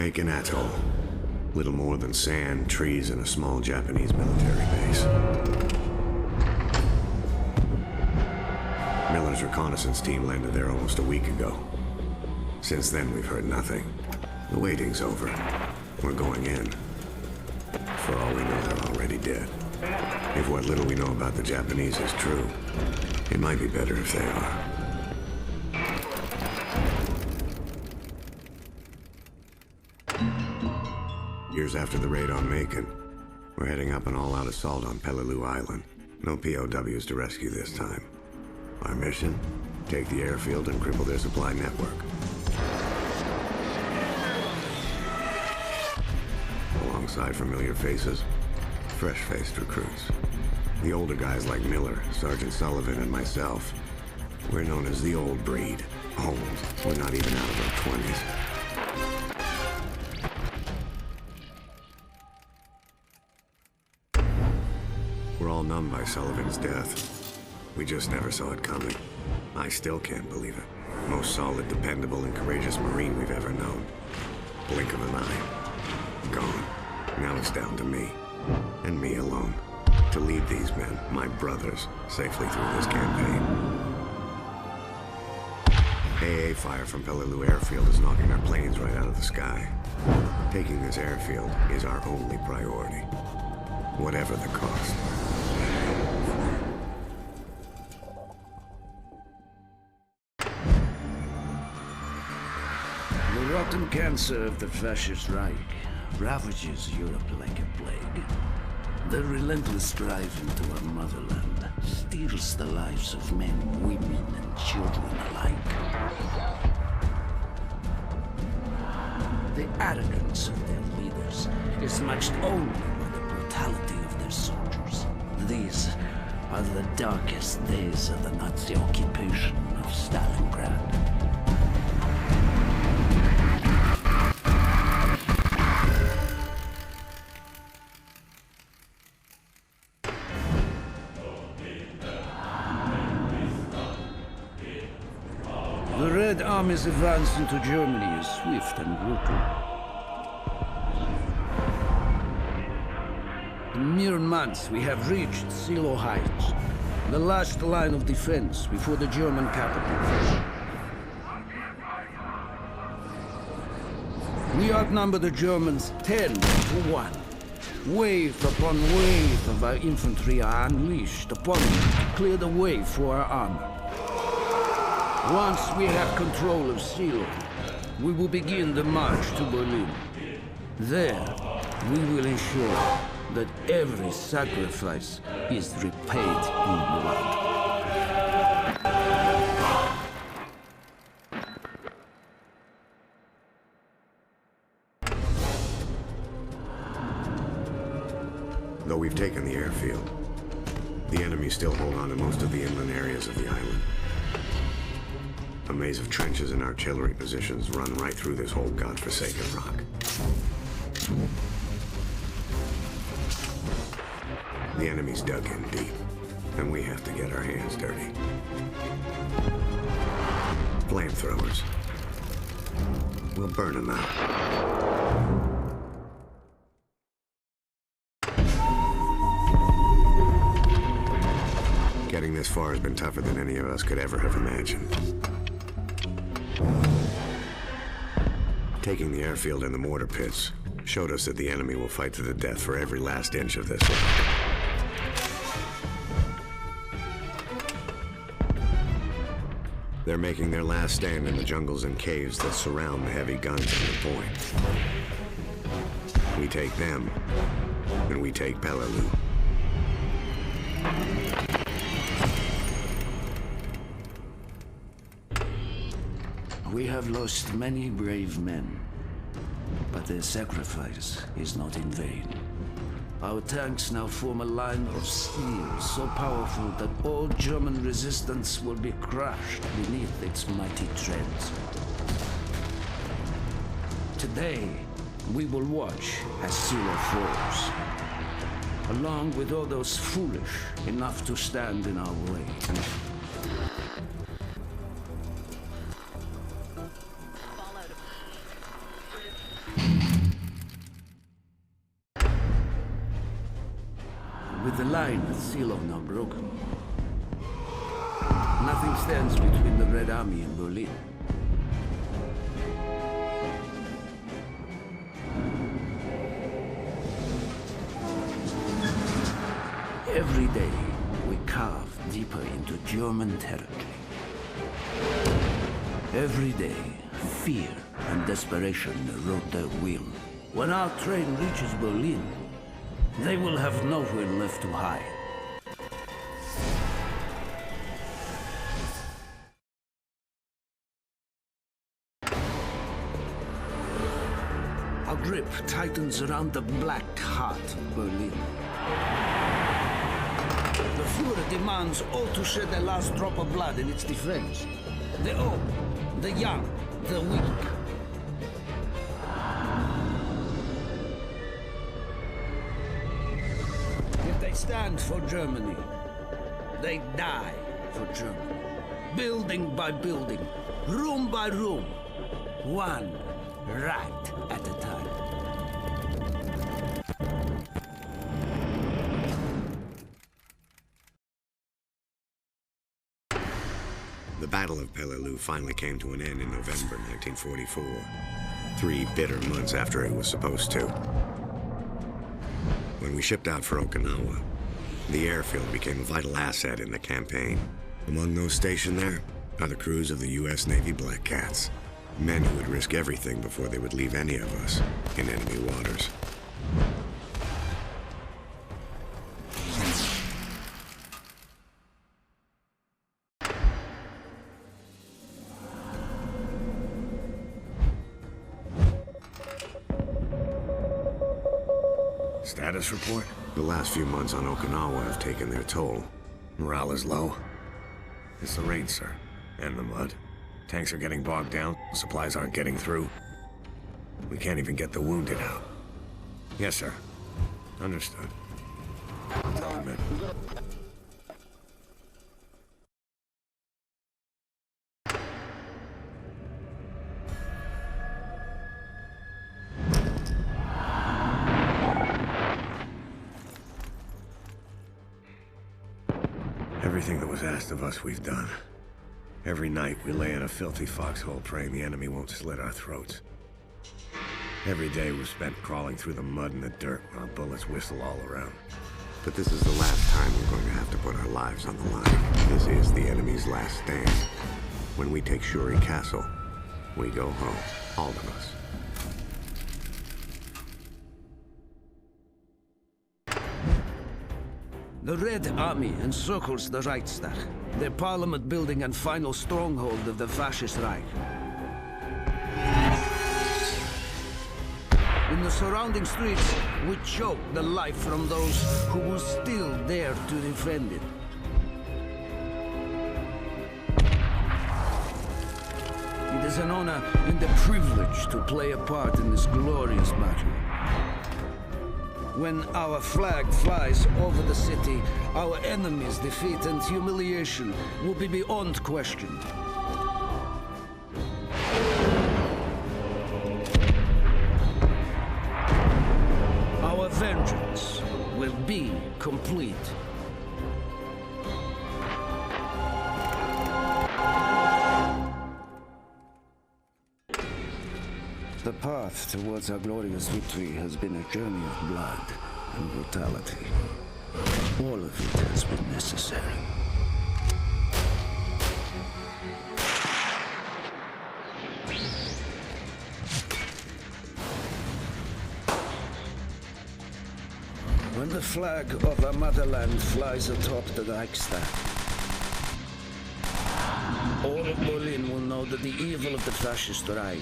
Aiken Atoll. Little more than sand, trees, and a small Japanese military base. Miller's reconnaissance team landed there almost a week ago. Since then, we've heard nothing. The waiting's over. We're going in. For all we know, they're already dead. If what little we know about the Japanese is true, it might be better if they are. Years after the raid on Macon, we're heading up an all-out assault on Peleliu Island. No POWs to rescue this time. Our mission? Take the airfield and cripple their supply network. Alongside familiar faces, fresh-faced recruits. The older guys like Miller, Sergeant Sullivan, and myself. We're known as the old breed. Old. We're not even out of our 20s. We're all numb by Sullivan's death. We just never saw it coming. I still can't believe it. Most solid, dependable, and courageous Marine we've ever known. Blink of an eye. Gone. Now it's down to me. And me alone. To lead these men, my brothers, safely through this campaign. AA fire from Peleliu Airfield is knocking our planes right out of the sky. Taking this airfield is our only priority. Whatever the cost. The rotten cancer of the fascist Reich ravages Europe like a plague. The relentless drive into our motherland steals the lives of men, women, and children alike. The arrogance of their leaders is matched only by the brutality of their soldiers. These are the darkest days of the Nazi occupation of Stalingrad. The Red Army's advance into Germany is swift and brutal. In mere months, we have reached Silo Heights, the last line of defense before the German capital. We outnumber the Germans 10 to 1. Wave upon wave of our infantry are unleashed upon them to clear the way for our armor. Once we have control of Silo, we will begin the march to Berlin. There, we will ensure that every sacrifice is repaid in blood. Though we've taken the airfield, the enemy still hold on to most of the inland areas of the island. A maze of trenches and artillery positions run right through this whole godforsaken rock. The enemy's dug in deep, and we have to get our hands dirty. Flamethrowers. We'll burn them out. Getting this far has been tougher than any of us could ever have imagined. Taking the airfield and the mortar pits showed us that the enemy will fight to the death for every last inch of this land. They're making their last stand in the jungles and caves that surround the heavy guns at the point. We take them, and we take Peleliu. We have lost many brave men, but their sacrifice is not in vain. Our tanks now form a line of steel so powerful that all German resistance will be crushed beneath its mighty treads. Today, we will watch as Silo falls, along with all those foolish enough to stand in our way. with the line at Silo now broken, nothing stands between the Red Army and Berlin. Every day, we carve deeper into German territory. Every day, fear and desperation erode their will. When our train reaches Berlin, they will have nowhere left to hide. Our grip tightens around the black heart of Berlin. The Führer demands all to shed their last drop of blood in its defense. The old, the young, the weak. If they stand for Germany, they die for Germany. Building by building, room by room, one rat at a time. The Battle of Peleliu finally came to an end in November 1944, 3 bitter months after it was supposed to. When we shipped out for Okinawa, the airfield became a vital asset in the campaign. Among those stationed there are the crews of the U.S. Navy Black Cats, men who would risk everything before they would leave any of us in enemy waters. Status report? The last few months on Okinawa have taken their toll. Morale is low. It's the rain, sir. And the mud. Tanks are getting bogged down. Supplies aren't getting through. We can't even get the wounded out. Yes, sir. Understood. I'll tell the men. Everything that was asked of us, we've done. Every night, we lay in a filthy foxhole praying the enemy won't slit our throats. Every day was spent crawling through the mud and the dirt while bullets whistle all around. But this is the last time we're going to have to put our lives on the line. This is the enemy's last stand. When we take Shuri Castle, we go home. All of us. The Red Army encircles the Reichstag, the parliament building and final stronghold of the fascist Reich. In the surrounding streets, we choke the life from those who will still dare to defend it. It is an honor and a privilege to play a part in this glorious battle. When our flag flies over the city, our enemies' defeat and humiliation will be beyond question. Our vengeance will be complete. The path towards our glorious victory has been a journey of blood and brutality. All of it has been necessary. When the flag of our motherland flies atop the Reichstag, all of Berlin will know that the evil of the fascist Reich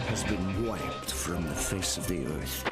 has been wiped from the face of the earth.